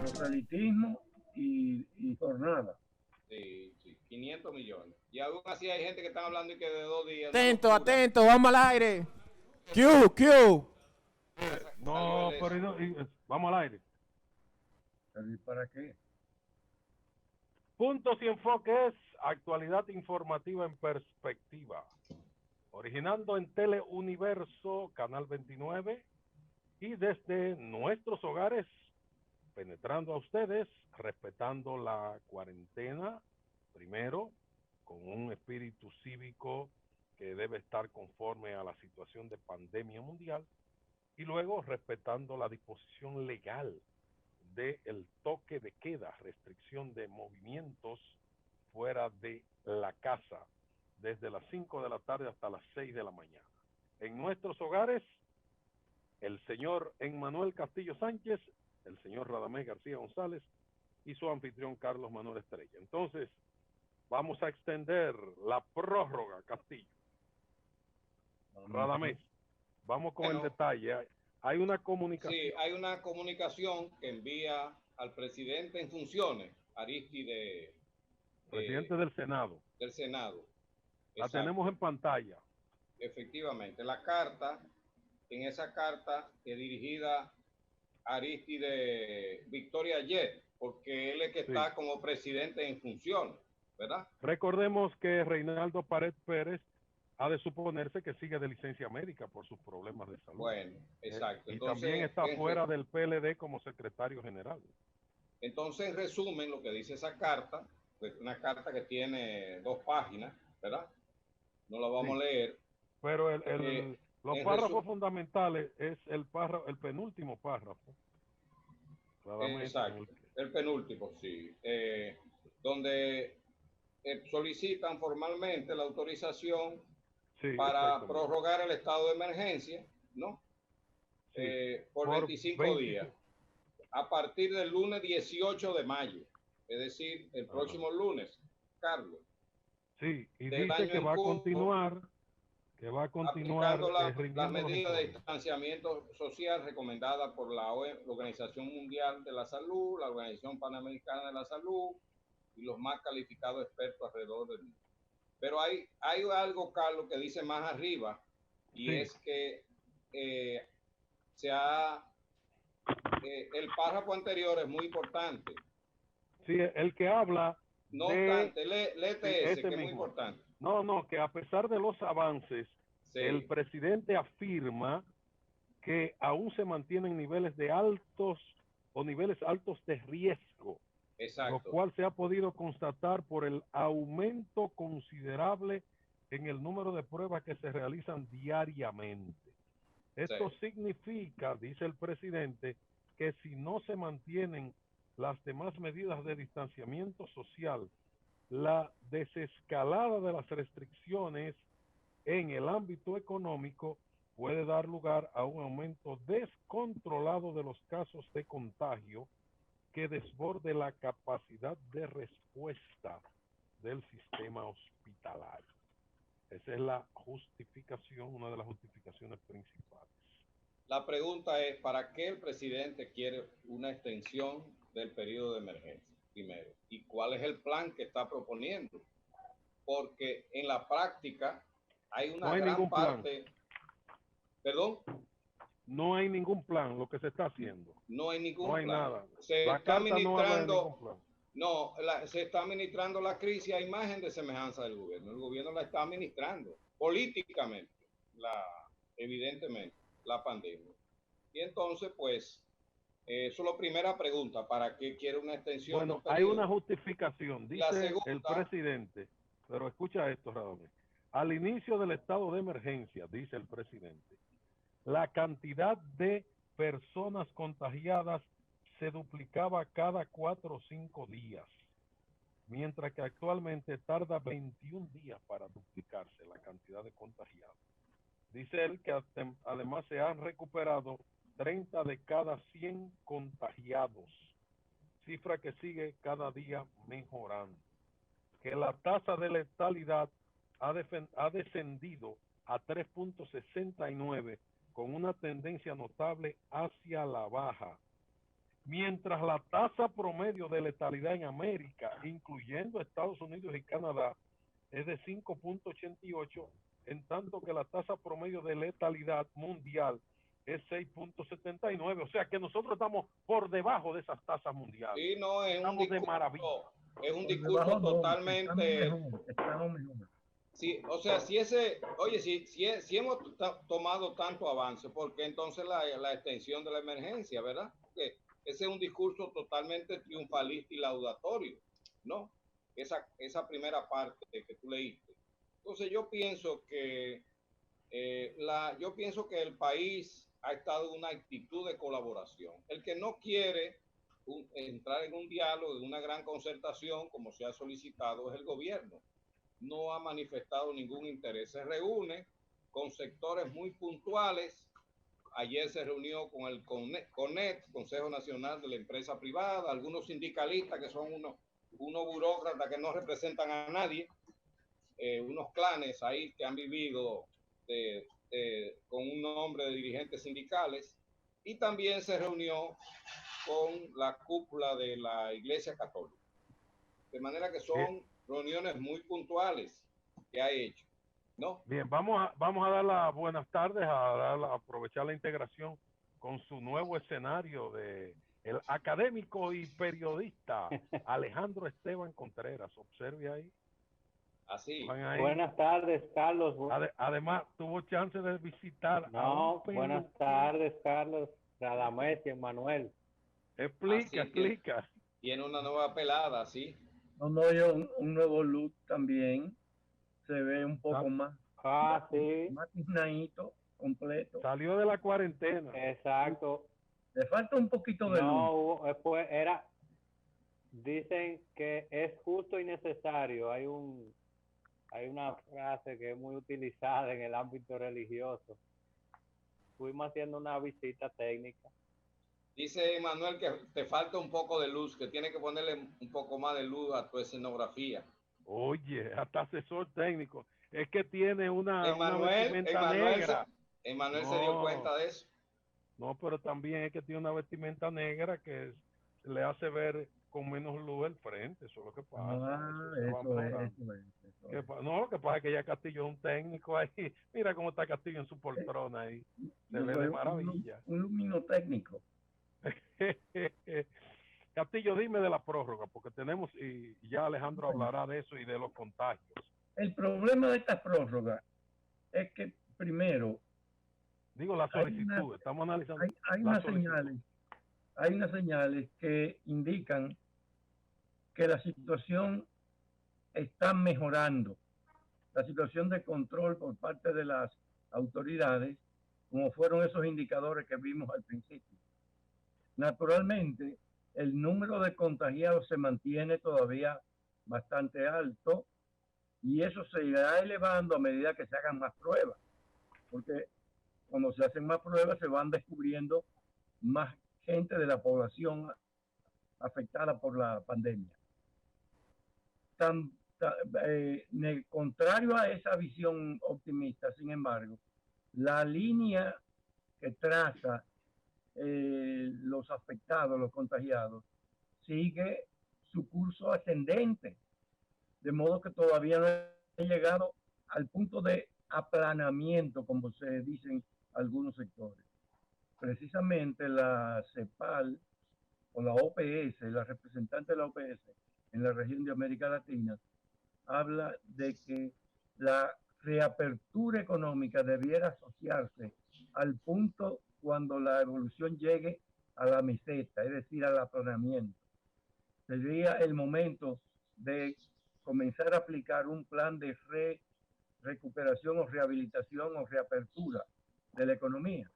Proselitismo y jornada. Sí, sí, 500 millones. Y aún así hay gente que está hablando y que de 2 días. Atento, atento, vamos al aire. Q. No, pero vamos al aire. ¿Y para qué? Puntos y enfoques, actualidad informativa en perspectiva. Originando en Teleuniverso, Canal 29, y desde nuestros hogares, penetrando a ustedes, respetando la cuarentena, primero, con un espíritu cívico que debe estar conforme a la situación de pandemia mundial, y luego respetando la disposición legal del toque de queda, restricción de movimientos fuera de la casa, desde las 5 de la tarde hasta las 6 de la mañana. En nuestros hogares, el señor Emmanuel Castillo Sánchez, el señor Radamés García González y su anfitrión Carlos Manuel Estrella. Entonces, vamos a extender la prórroga, Castillo. Radamés, vamos con el detalle. Hay una comunicación. Sí, hay una comunicación que envía al presidente en funciones, Aristide. Presidente del Senado. Del Senado. La Exacto. tenemos en pantalla. Efectivamente, la carta, en esa carta es dirigida a Aristide Victoria Jet, porque él es que está como presidente en funciones, ¿verdad? Recordemos que Reinaldo Pared Pérez ha de suponerse que sigue de licencia médica por sus problemas de salud. Bueno, exacto. Y entonces, también está fuera del PLD como secretario general. Entonces, en resumen, lo que dice esa carta, pues una carta que tiene 2 páginas, ¿verdad? No la vamos a leer. Pero los párrafos fundamentales es el penúltimo párrafo. Exacto, el penúltimo, sí. Donde solicitan formalmente la autorización para prorrogar el estado de emergencia, ¿no? Por 25 días, a partir del lunes 18 de mayo, es decir, el próximo lunes, Carlos. Sí, y dice que va a continuar aplicando las medidas de distanciamiento social recomendadas por la Organización Mundial de la Salud, la Organización Panamericana de la Salud y los más calificados expertos alrededor del mundo. Pero hay algo, Carlos, que dice más arriba, y es que el párrafo anterior es muy importante. Sí, el que habla. No obstante, léete ese, que es muy importante. No, que a pesar de los avances, el presidente afirma que aún se mantienen niveles altos de riesgo. Exacto. Lo cual se ha podido constatar por el aumento considerable en el número de pruebas que se realizan diariamente. Esto significa, dice el presidente, que si no se mantienen las demás medidas de distanciamiento social, la desescalada de las restricciones en el ámbito económico puede dar lugar a un aumento descontrolado de los casos de contagio que desborde la capacidad de respuesta del sistema hospitalario. Esa es la justificación, una de las justificaciones principales. La pregunta es, ¿para qué el presidente quiere una extensión del periodo de emergencia? Primero, ¿y cuál es el plan que está proponiendo? Porque en la práctica hay una gran parte... ¿Perdón? No hay ningún plan, lo que se está haciendo. No hay ningún plan. No hay nada. Se está administrando... se está administrando la crisis a imagen de semejanza del gobierno. El gobierno la está administrando políticamente, evidentemente, la pandemia. Y entonces, pues, eso es la primera pregunta, ¿para qué quiere una extensión del periodo? Hay una justificación, dice el presidente, pero escucha esto, Radamés. Al inicio del estado de emergencia, dice el presidente, la cantidad de personas contagiadas se duplicaba cada 4 o 5 días, mientras que actualmente tarda 21 días para duplicarse la cantidad de contagiados. Dice él que además se han recuperado 30 de cada 100 contagiados, cifra que sigue cada día mejorando. Que la tasa de letalidad ha descendido a 3.69 con una tendencia notable hacia la baja. Mientras la tasa promedio de letalidad en América, incluyendo Estados Unidos y Canadá, es de 5.88, en tanto que la tasa promedio de letalidad mundial es 6.79, o sea que nosotros estamos por debajo de esas tasas mundiales. Sí, no, estamos de maravilla. Es un Por discurso debajo no, totalmente... estamos mejor. Sí, o sea, si hemos tomado tanto avance, ¿por qué entonces la extensión de la emergencia, verdad? Porque ese es un discurso totalmente triunfalista y laudatorio, ¿no? Esa primera parte que tú leíste. Entonces yo pienso que el país ha estado en una actitud de colaboración. El que no quiere entrar en un diálogo, en una gran concertación, como se ha solicitado, es el gobierno. No ha manifestado ningún interés. Se reúne con sectores muy puntuales. Ayer se reunió con el CONET, Consejo Nacional de la Empresa Privada, algunos sindicalistas que son unos burócratas que no representan a nadie, unos clanes ahí que han vivido con un nombre de dirigentes sindicales, y también se reunió con la cúpula de la Iglesia Católica. De manera que son reuniones muy puntuales que ha hecho, ¿no? Bien, vamos a dar las buenas tardes, a aprovechar la integración con su nuevo escenario de el académico y periodista Alejandro Esteban Contreras. Observe ahí. Así. Buenas tardes, Carlos. Además, tuvo chance de visitar buenas tardes, Carlos, Radamés y Manuel. Explica. Tiene una nueva pelada, sí. No, un nuevo look también. Se ve un poco más. Sí. Más tiznadito, completo. Salió de la cuarentena. Exacto. Le falta un poquito de luz. Dicen que es justo y necesario. Hay una frase que es muy utilizada en el ámbito religioso. Fuimos haciendo una visita técnica. Dice Manuel que te falta un poco de luz, que tiene que ponerle un poco más de luz a tu escenografía. Oye, hasta asesor técnico. Es que tiene una vestimenta negra. Emanuel se dio cuenta de eso. No, pero también es que tiene una vestimenta negra que le hace ver con menos luz el frente. Eso es lo que pasa. No, lo que pasa es que ya Castillo es un técnico ahí. Mira cómo está Castillo en su poltrona ahí. Se ve de maravilla. Un luminotécnico. Castillo, dime de la prórroga, porque tenemos, y ya Alejandro hablará de eso y de los contagios. El problema de esta prórroga es que, primero, la solicitud, estamos analizando. Hay unas señales que indican que la situación está mejorando. La situación de control por parte de las autoridades, como fueron esos indicadores que vimos al principio. Naturalmente, el número de contagiados se mantiene todavía bastante alto y eso se irá elevando a medida que se hagan más pruebas, porque cuando se hacen más pruebas se van descubriendo más gente de la población afectada por la pandemia. Contrario a esa visión optimista, sin embargo, la línea que traza los afectados, los contagiados, sigue su curso ascendente, de modo que todavía no ha llegado al punto de aplanamiento, como se dice en algunos sectores. Precisamente la CEPAL o la OPS, la representante de la OPS en la región de América Latina, habla de que la reapertura económica debiera asociarse al punto cuando la evolución llegue a la meseta, es decir, al aplanamiento. Sería el momento de comenzar a aplicar un plan de recuperación o rehabilitación o reapertura de la economía.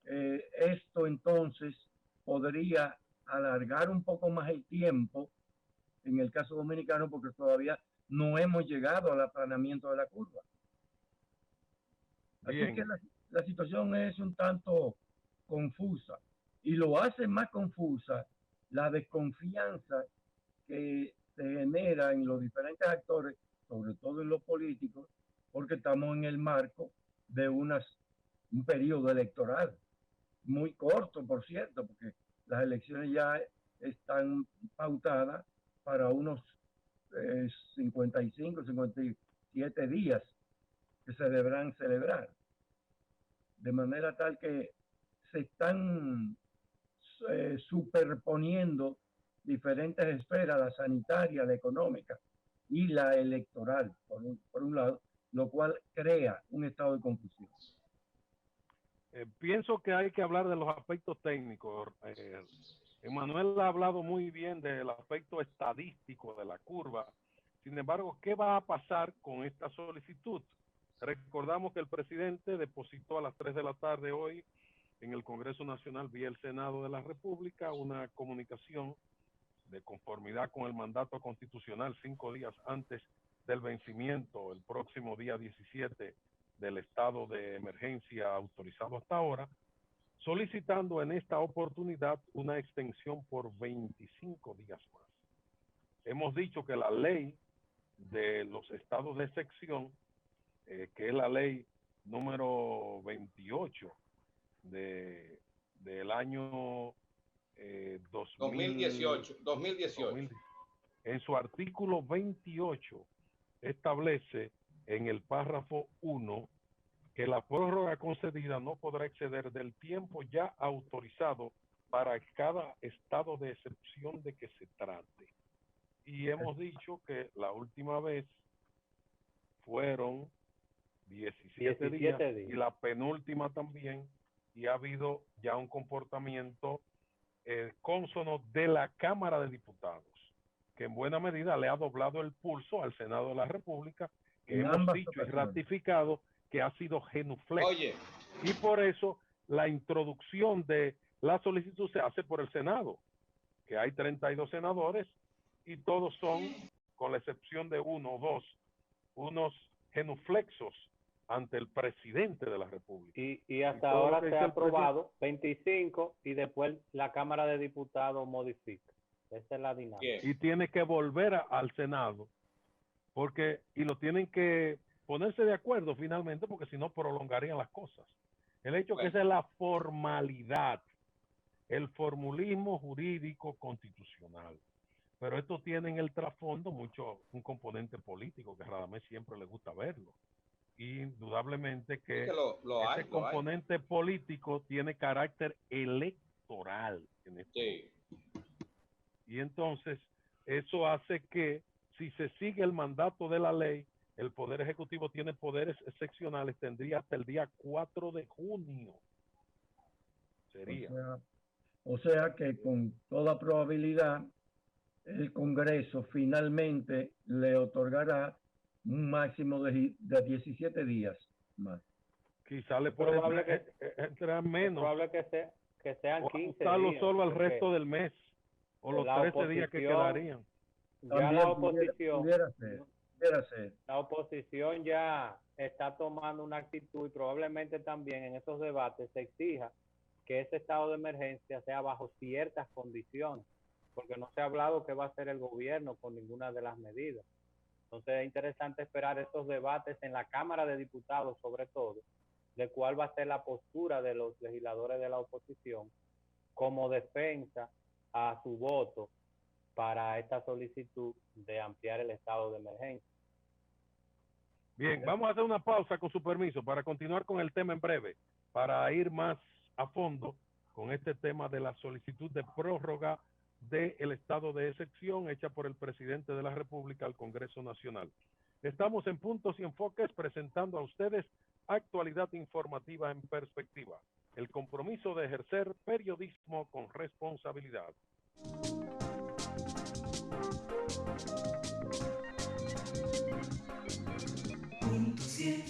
Esto entonces podría alargar un poco más el tiempo en el caso dominicano, porque todavía no hemos llegado al aplanamiento de la curva. Así que la situación es un tanto confusa, y lo hace más confusa la desconfianza que se genera en los diferentes actores, sobre todo en los políticos, porque estamos en el marco de unas un periodo electoral muy corto, por cierto, porque las elecciones ya están pautadas para unos 55, 57 días que se deberán celebrar. De manera tal que se están superponiendo diferentes esferas, la sanitaria, la económica y la electoral, por un lado, lo cual crea un estado de confusión. Pienso que hay que hablar de los aspectos técnicos. Emanuel ha hablado muy bien del aspecto estadístico de la curva. Sin embargo, ¿qué va a pasar con esta solicitud? Recordamos que el presidente depositó a las 3 de la tarde hoy en el Congreso Nacional vía el Senado de la República una comunicación de conformidad con el mandato constitucional 5 días antes del vencimiento, el próximo día 17, del estado de emergencia autorizado hasta ahora, solicitando en esta oportunidad una extensión por 25 días más. Hemos dicho que la ley de los estados de excepción, que es la ley número 28 del año 2018. En su artículo 28 establece en el párrafo 1 que la prórroga concedida no podrá exceder del tiempo ya autorizado para cada estado de excepción de que se trate. Y hemos dicho que la última vez fueron 17 días y la penúltima también, y ha habido ya un comportamiento cónsono de la Cámara de Diputados, que en buena medida le ha doblado el pulso al Senado de la República, que hemos dicho y ratificado que ha sido genuflejo. Y por eso la introducción de la solicitud se hace por el Senado, que hay 32 senadores y todos son, con la excepción de uno o dos, unos genuflexos ante el presidente de la República. Y hasta ahora se ha aprobado 25 y después la Cámara de Diputados modifica. Esa es la dinámica. Y tiene que volver al Senado, y lo tienen que ponerse de acuerdo finalmente, porque si no prolongarían las cosas. El hecho que esa es la formalidad, el formulismo jurídico constitucional. Pero esto tiene en el trasfondo un componente político que a Radamés siempre le gusta verlo. Y indudablemente que ese componente político tiene carácter electoral. Y entonces eso hace que si se sigue el mandato de la ley, el Poder Ejecutivo tiene poderes excepcionales, tendría hasta el día 4 de junio. Sería. O sea que con toda probabilidad el Congreso finalmente le otorgará un máximo de 17 días más. Quizá le puede entrar menos. Es probable que sean 15 días. Solo al resto del mes, o los 13 días que quedarían. Ya la oposición, pudiera ser. La oposición ya está tomando una actitud y probablemente también en esos debates se exija que ese estado de emergencia sea bajo ciertas condiciones, porque no se ha hablado qué va a hacer el gobierno con ninguna de las medidas. Entonces es interesante esperar estos debates en la Cámara de Diputados, sobre todo, de cuál va a ser la postura de los legisladores de la oposición como defensa a su voto para esta solicitud de ampliar el estado de emergencia. Bien, vamos a hacer una pausa con su permiso para continuar con el tema en breve, para ir más a fondo con este tema de la solicitud de prórroga del estado de excepción hecha por el presidente de la República al Congreso Nacional. Estamos en Puntos y Enfoques presentando a ustedes actualidad informativa en perspectiva, el compromiso de ejercer periodismo con responsabilidad. Puntos y